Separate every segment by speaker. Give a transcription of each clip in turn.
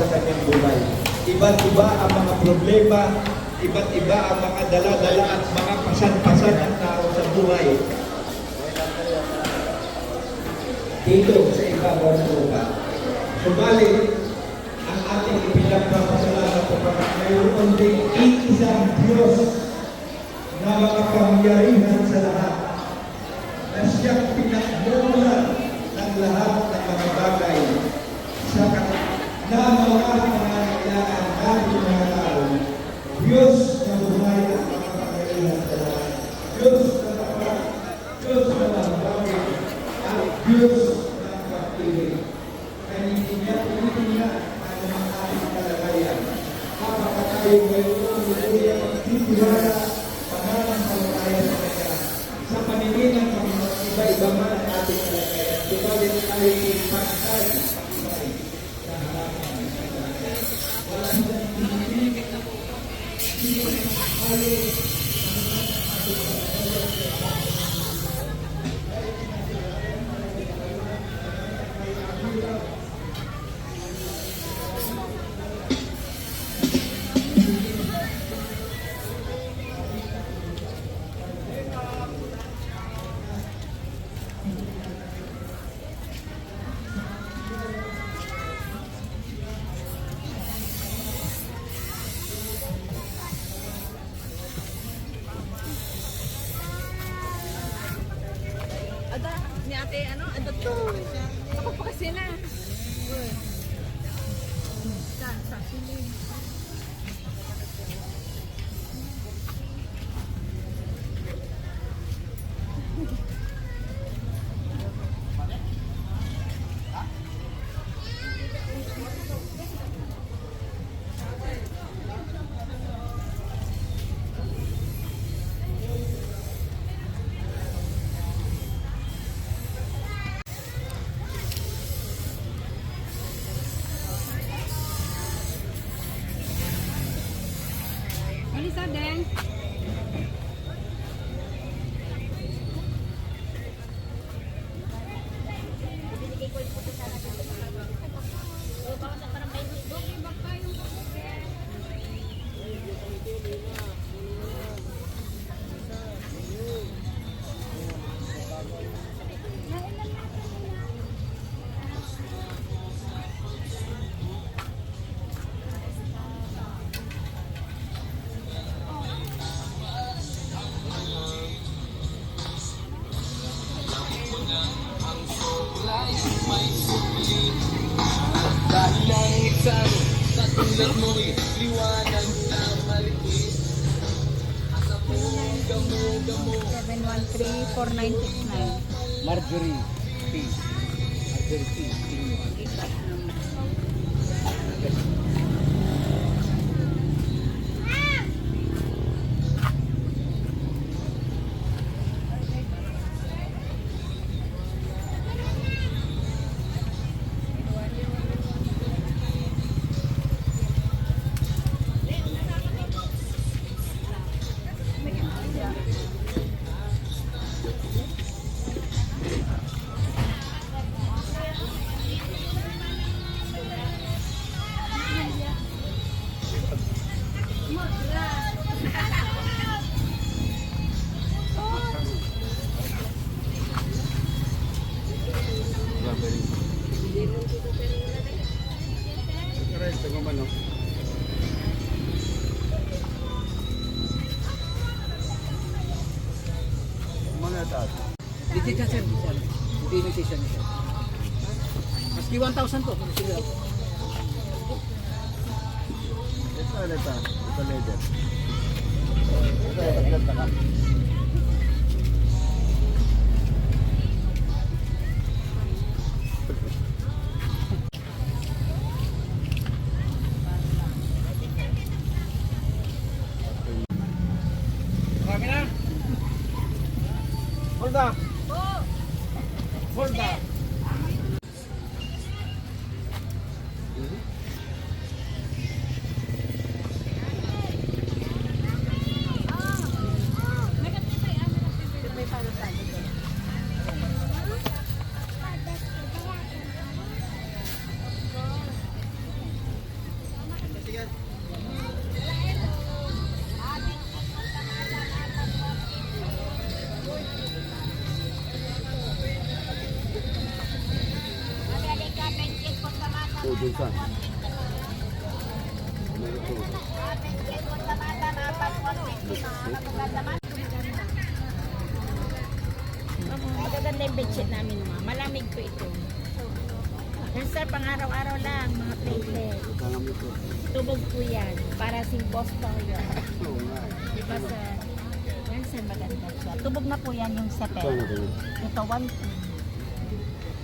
Speaker 1: sa kanyang buhay. Iba't iba ang mga problema, iba't iba ang mga dala-dala at mga pasan-pasan ng tao sa buhay. Dito sa ibabaw ng lupa. Subalit, ang ating ipinagpapasalamat kapag mayroon din isang Diyos na makapangyarihan sa lahat, na siyang pinagmumulan ng lahat ng mga bagay sa na mga pangangailangan natin mga tao. Diyos na buhay at makapangyarihan sa lahat. Diyos na tapat, Diyos na magbagay, at Diyos na pagpili. Kaya hindi niya pinitingnan ang mga ating kalagayan. Kapag tayo mayroon niya magtitiwala pananampalataya sa Kanya. Sa paningin ng Panginoon, iba-iba man ang ating kalagayan. Subalit tayo ipagkay sa harapan ng Kanya. Wala siyang pinitingin na po.
Speaker 2: Ada, ni ate, ano? Ada to. Ako pa kasi na. Sa siling. Melissa din.
Speaker 3: Dahil ang isang katulad mo'y liwanag na maliit. Asa mo, gamo.
Speaker 2: 713-4969.
Speaker 4: Marjorie P. Marjorie P. Legit ka sir. Hindi imitation niya. Maski 1,000 to. Sige.
Speaker 1: Ito leather. Ito.
Speaker 4: Marami na. Hold up. Hold up.
Speaker 2: Magaganda yung bedsheet namin, ma. Malamig po ito. Yan sir, pang araw-araw lang, mga platelet. Tubog po yan, para si Boston yan. Diba sir? Yan sir, maganda siya. Tubog na po yan yung sepel. Ito, 1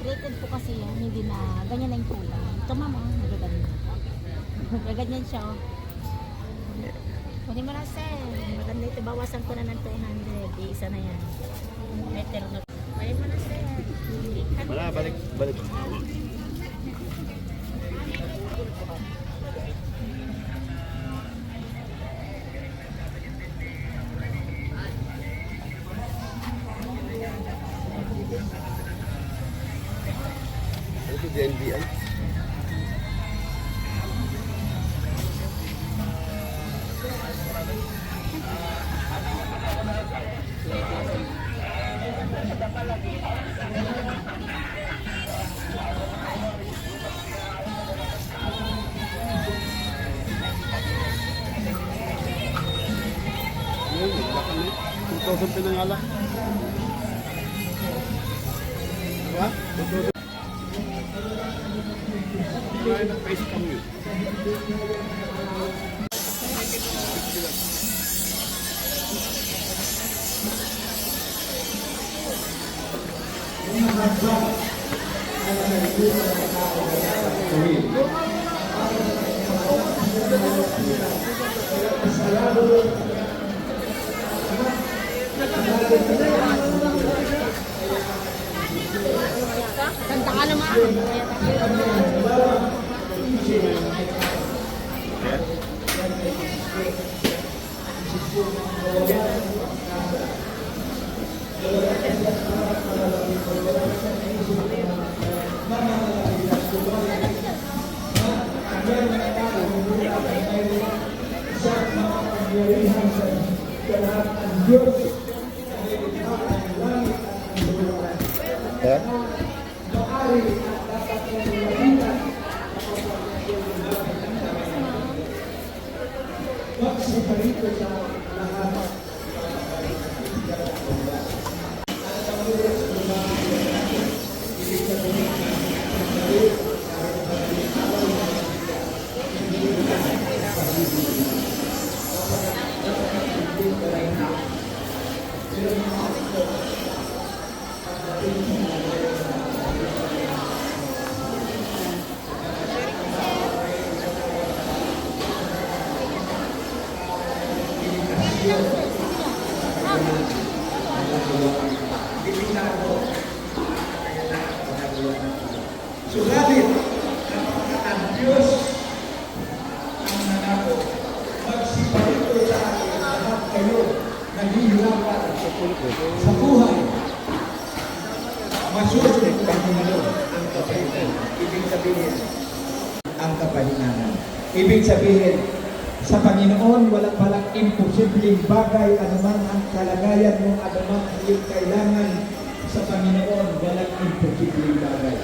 Speaker 2: rated po kasi yan, hindi na, ganyan na yung kulang. Ito mama, magaganda. Gaganyan siya, oh. Kunin mo na sir, maganda ito. Bawasan ko na ng 200. Isa na yan. Meter na. Kunin mo na sir.
Speaker 5: Wala, balik. Ito DNBI. Yun, naglakan na. 2,000 pinangala. Diba? 2,000. Kaya ng face cam yun.
Speaker 2: Ganda ka naman.
Speaker 1: Subalit, ang Diyos ang nanako. Magsiparito sa akin lahat kayo naghihirapan sa buhay. Masusunod ang Panginoon ang kapahinganan. Ibig sabihin, ang kapahinganan. Ibig sabihin, sa Panginoon, walang imposibleng bagay, anuman ang kalagayan mo, anuman ang iyong kailangan. Sa Panginoon, walang imposibleng bagay.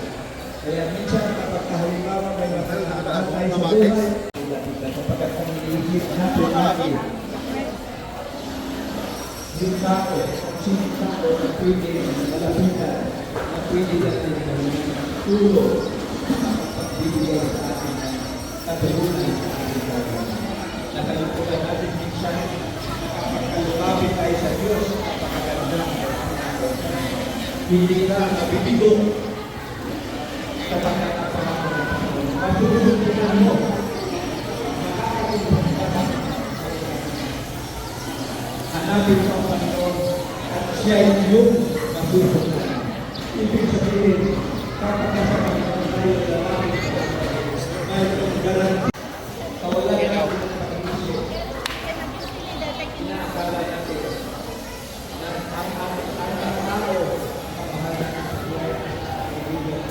Speaker 1: Kaya minsan, kapag halimbawa may masalaan tayo sa buhay, kapag ang iniisip natin, yung tao, sino tao na pwede malapitan, na pwede natin tulong sa pagbibigay sa atin ng katulungan sa ating bagay. Nakalimutan natin minsan, kapag lumapit tayo sa Diyos, napakaganda. Hindi ka nabibigo kapag napakaganda. Matulungan ka mo. Hanapin mo ang Panginoon at siya yung matulungan. Ibig sabihin, kapag nasa Panginoon tayo lalapit sa mayroong garanti. Kawalan natin ang pag-iisip. Inaakala natin na ang tao kamahalan ng buhay at kaibigan.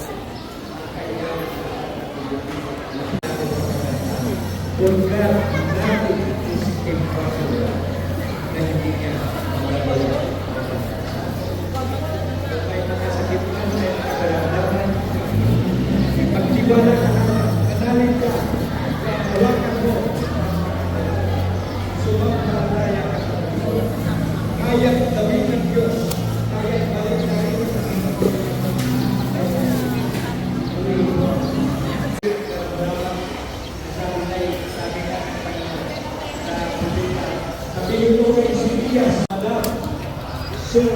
Speaker 1: Kaya kung natin isipin pa sila na hindi niya magagawa. May mga sakit na may nakaramdaman. Pagtiwala ka ng Teodoro Isilias, Madam, Sir,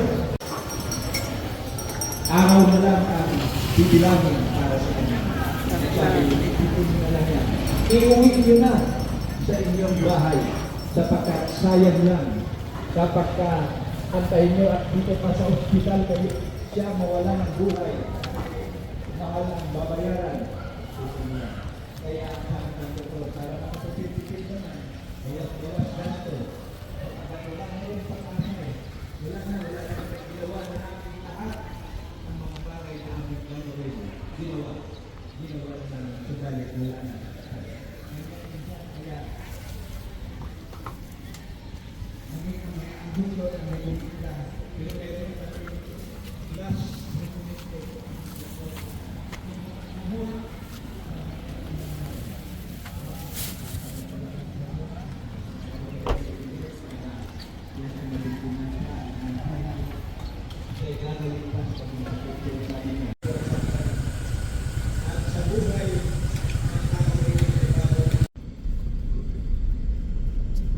Speaker 1: araw na lang ang bibilangin para sa kanya. Sabi, ipipin na lang yan. Iuwi nyo na sa inyong bahay sapagkat sayang lang kapag antayin nyo at dito pa sa ospital kayo siya mawala ng buhay. Mahal ang babayaran. Kaya ang doktor para makapagpipipin naman. Kaya bawas gasto. Wala na yung pangangay. Wala na ginawa na natin lahat ang mga bagay na aming gagawin. Ginawa na sugalit wala na. Kaya ang buklo ang may bukla. Pero meron pa rin last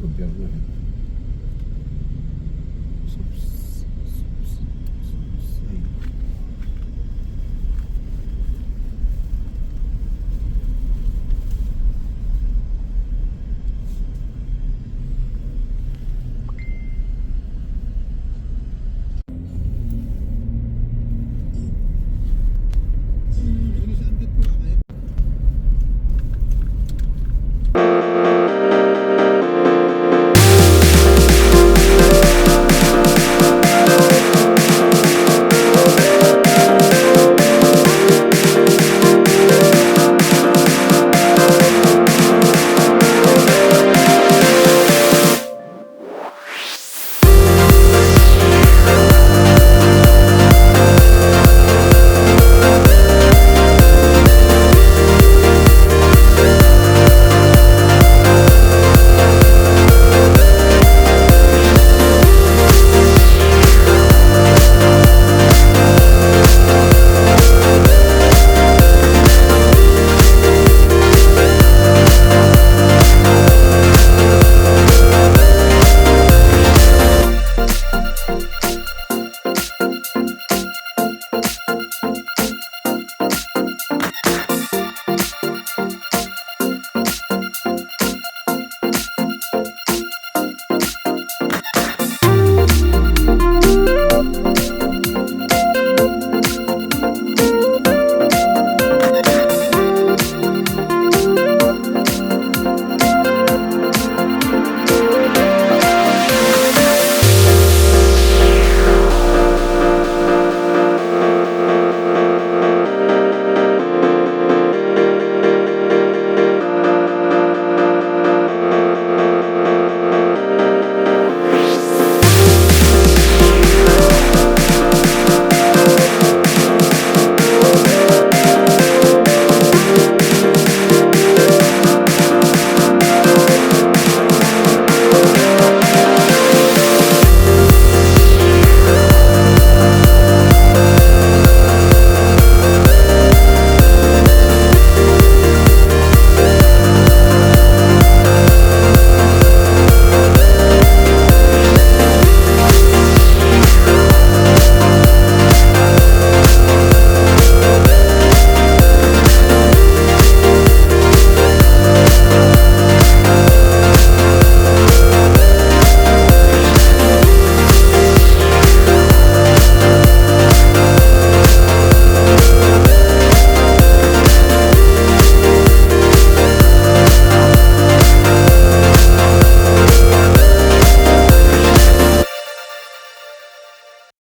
Speaker 5: Gobyerno.